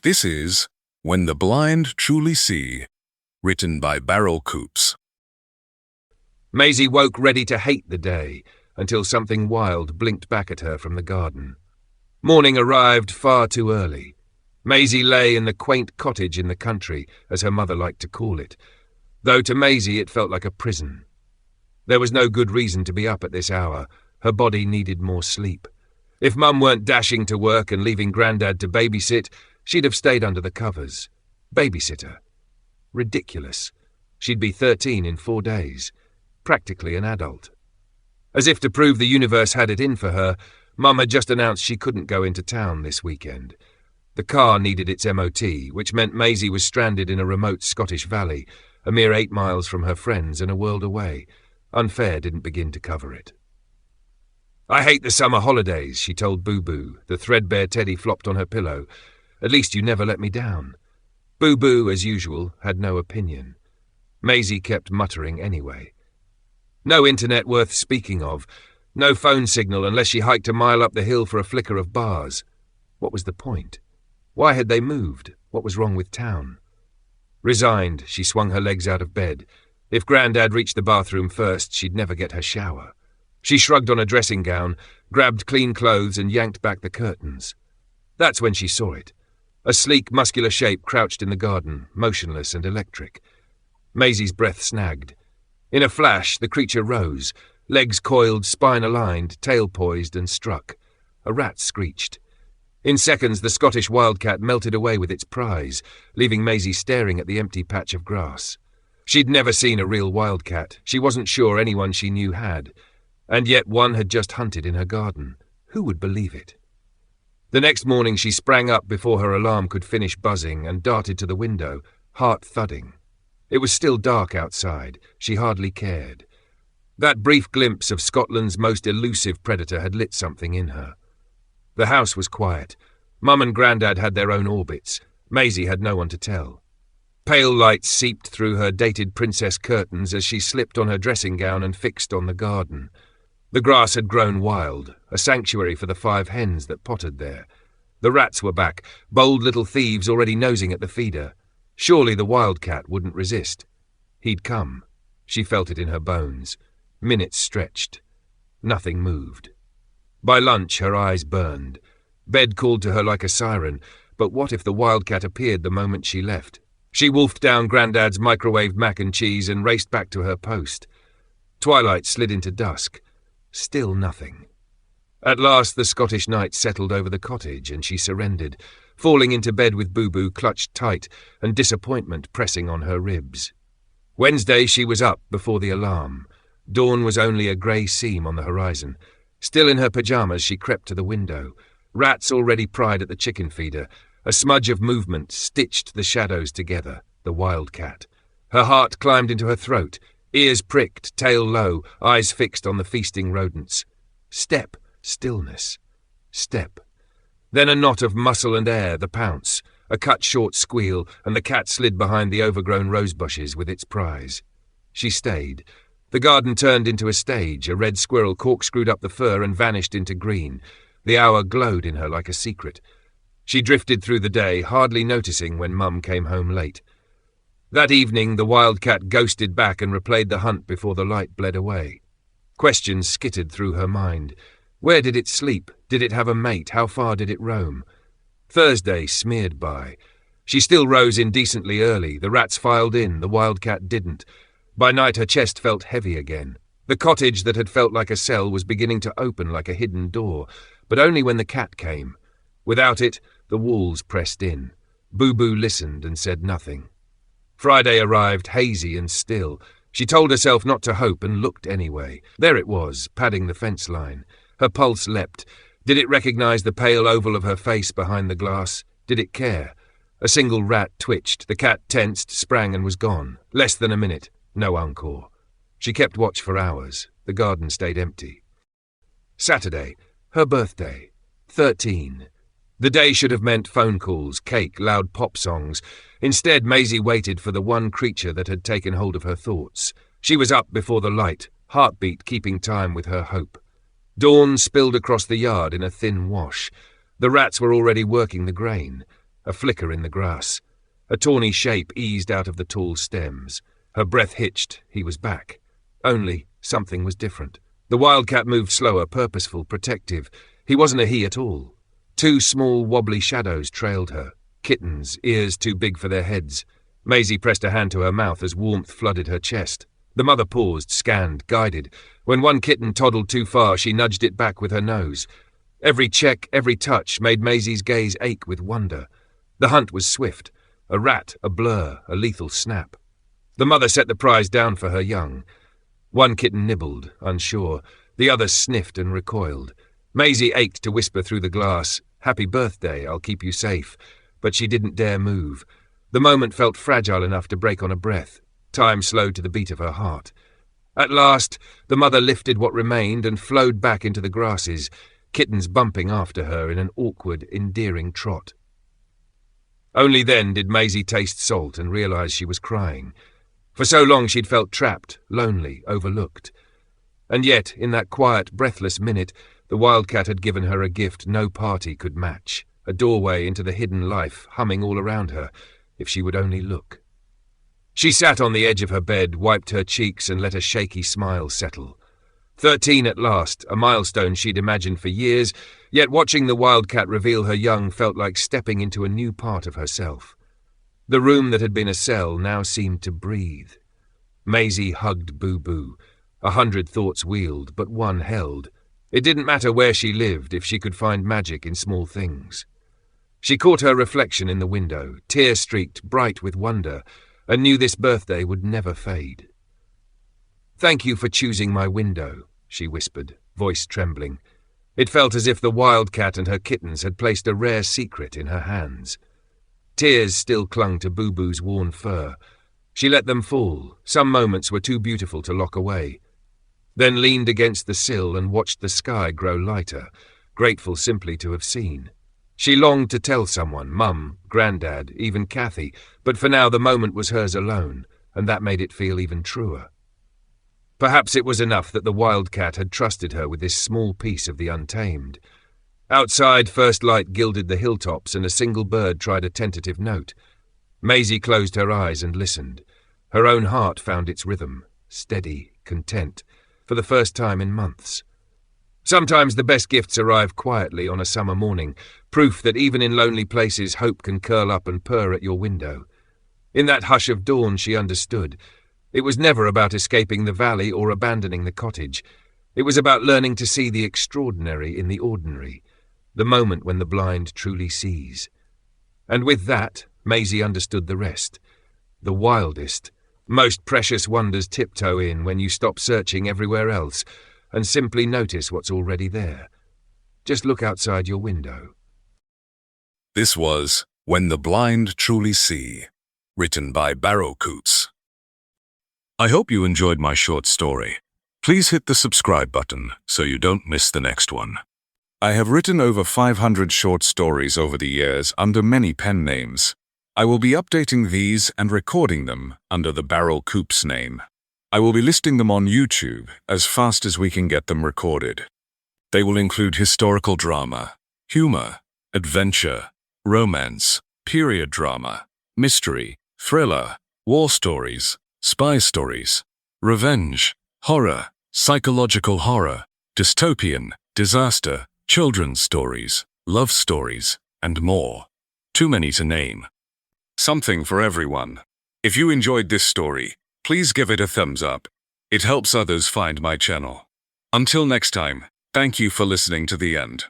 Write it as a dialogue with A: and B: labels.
A: This is When the Blind Truly See, written by Barrel Coops.
B: Mazie woke ready to hate the day, until something wild blinked back at her from the garden. Morning arrived far too early. Mazie lay in the quaint cottage in the country, as her mother liked to call it, though to Mazie it felt like a prison. There was no good reason to be up at this hour. Her body needed more sleep. If Mum weren't dashing to work and leaving Grandad to babysit, she'd have stayed under the covers. Babysitter. Ridiculous. She'd be 13 in 4 days. Practically an adult. As if to prove the universe had it in for her, Mum had just announced she couldn't go into town this weekend. The car needed its MOT, which meant Mazie was stranded in a remote Scottish valley, a mere 8 miles from her friends and a world away. Unfair didn't begin to cover it. "I hate the summer holidays," she told Boo-Boo. The threadbare teddy flopped on her pillow. "At least you never let me down." Boo-Boo, as usual, had no opinion. Mazie kept muttering anyway. No internet worth speaking of. No phone signal unless she hiked a mile up the hill for a flicker of bars. What was the point? Why had they moved? What was wrong with town? Resigned, she swung her legs out of bed. If Grandad reached the bathroom first, she'd never get her shower. She shrugged on a dressing gown, grabbed clean clothes and yanked back the curtains. That's when she saw it. A sleek, muscular shape crouched in the garden, motionless and electric. Mazie's breath snagged. In a flash, the creature rose, legs coiled, spine aligned, tail poised and struck. A rat screeched. In seconds, the Scottish wildcat melted away with its prize, leaving Mazie staring at the empty patch of grass. She'd never seen a real wildcat. She wasn't sure anyone she knew had. And yet one had just hunted in her garden. Who would believe it? The next morning she sprang up before her alarm could finish buzzing and darted to the window, heart thudding. It was still dark outside. She hardly cared. That brief glimpse of Scotland's most elusive predator had lit something in her. The house was quiet. Mum and Grandad had their own orbits. Mazie had no one to tell. Pale light seeped through her dated princess curtains as she slipped on her dressing gown and fixed on the garden. The grass had grown wild, a sanctuary for the 5 hens that pottered there. The rats were back, bold little thieves already nosing at the feeder. Surely the wildcat wouldn't resist. He'd come. She felt it in her bones. Minutes stretched. Nothing moved. By lunch, her eyes burned. Bed called to her like a siren, but what if the wildcat appeared the moment she left? She wolfed down Grandad's microwaved mac and cheese and raced back to her post. Twilight slid into dusk. Still nothing. At last the Scottish night settled over the cottage and she surrendered, falling into bed with Boo-Boo clutched tight and disappointment pressing on her ribs. Wednesday she was up before the alarm. Dawn was only a grey seam on the horizon. Still in her pyjamas she crept to the window. Rats already pried at the chicken feeder. A smudge of movement stitched the shadows together, the wildcat. Her heart climbed into her throat, ears pricked, tail low, eyes fixed on the feasting rodents. Step, stillness. Step. Then a knot of muscle and air, the pounce, a cut-short squeal, and the cat slid behind the overgrown rose-bushes with its prize. She stayed. The garden turned into a stage, a red squirrel corkscrewed up the fur and vanished into green. The hour glowed in her like a secret. She drifted through the day, hardly noticing when Mum came home late. That evening the wildcat ghosted back and replayed the hunt before the light bled away. Questions skittered through her mind. Where did it sleep? Did it have a mate? How far did it roam? Thursday smeared by. She still rose indecently early. The rats filed in, the wildcat didn't. By night her chest felt heavy again. The cottage that had felt like a cell was beginning to open like a hidden door, but only when the cat came. Without it, the walls pressed in. Boo-Boo listened and said nothing. Friday arrived, hazy and still. She told herself not to hope and looked anyway. There it was, padding the fence line. Her pulse leapt. Did it recognize the pale oval of her face behind the glass? Did it care? A single rat twitched. The cat tensed, sprang and was gone. Less than a minute. No encore. She kept watch for hours. The garden stayed empty. Saturday. Her birthday. 13. The day should have meant phone calls, cake, loud pop songs. Instead, Mazie waited for the one creature that had taken hold of her thoughts. She was up before the light, heartbeat keeping time with her hope. Dawn spilled across the yard in a thin wash. The rats were already working the grain. a flicker in the grass. A tawny shape eased out of the tall stems. Her breath hitched. He was back. Only something was different. The wildcat moved slower, purposeful, protective. He wasn't a he at all. Two small, wobbly shadows trailed her. Kittens, ears too big for their heads. Mazie pressed a hand to her mouth as warmth flooded her chest. The mother paused, scanned, guided. When one kitten toddled too far, she nudged it back with her nose. Every check, every touch made Mazie's gaze ache with wonder. The hunt was swift. A rat, a blur, a lethal snap. The mother set the prize down for her young. One kitten nibbled, unsure. The other sniffed and recoiled. Mazie ached to whisper through the glass, "Happy birthday, I'll keep you safe." But she didn't dare move. The moment felt fragile enough to break on a breath. Time slowed to the beat of her heart. At last, the mother lifted what remained and flowed back into the grasses, kittens bumping after her in an awkward, endearing trot. Only then did Mazie taste salt and realize she was crying. For so long she'd felt trapped, lonely, overlooked. And yet, in that quiet, breathless minute, the wildcat had given her a gift no party could match, a doorway into the hidden life humming all around her, if she would only look. She sat on the edge of her bed, wiped her cheeks, and let a shaky smile settle. 13 at last, a milestone she'd imagined for years, yet watching the wildcat reveal her young felt like stepping into a new part of herself. The room that had been a cell now seemed to breathe. Mazie hugged Boo-Boo. 100 thoughts wheeled, but one held. It didn't matter where she lived if she could find magic in small things. She caught her reflection in the window, tear-streaked, bright with wonder, and knew this birthday would never fade. "Thank you for choosing my window," she whispered, voice trembling. It felt as if the wildcat and her kittens had placed a rare secret in her hands. Tears still clung to Boo-Boo's worn fur. She let them fall. Some moments were too beautiful to lock away. Then leaned against the sill and watched the sky grow lighter, grateful simply to have seen. She longed to tell someone, Mum, Grandad, even Kathy, but for now the moment was hers alone, and that made it feel even truer. Perhaps it was enough that the wildcat had trusted her with this small piece of the untamed. Outside, first light gilded the hilltops and a single bird tried a tentative note. Mazie closed her eyes and listened. Her own heart found its rhythm, steady, content, for the first time in months. Sometimes the best gifts arrive quietly on a summer morning, proof that even in lonely places hope can curl up and purr at your window. In that hush of dawn she understood. It was never about escaping the valley or abandoning the cottage. It was about learning to see the extraordinary in the ordinary, the moment when the blind truly sees. And with that, Mazie understood the rest. The wildest, most precious wonders tiptoe in when you stop searching everywhere else and simply notice what's already there. Just look outside your window.
A: This was When the Blind Truly See, written by Barrowcoots. I hope you enjoyed my short story. Please hit the subscribe button so you don't miss the next one. I have written over 500 short stories over the years under many pen names. I will be updating these and recording them under the Barrowcoots name. I will be listing them on YouTube as fast as we can get them recorded. They will include historical drama, humor, adventure, romance, period drama, mystery, thriller, war stories, spy stories, revenge, horror, psychological horror, dystopian, disaster, children's stories, love stories, and more. Too many to name. Something for everyone. If you enjoyed this story, please give it a thumbs up. It helps others find my channel. Until next time, thank you for listening to the end.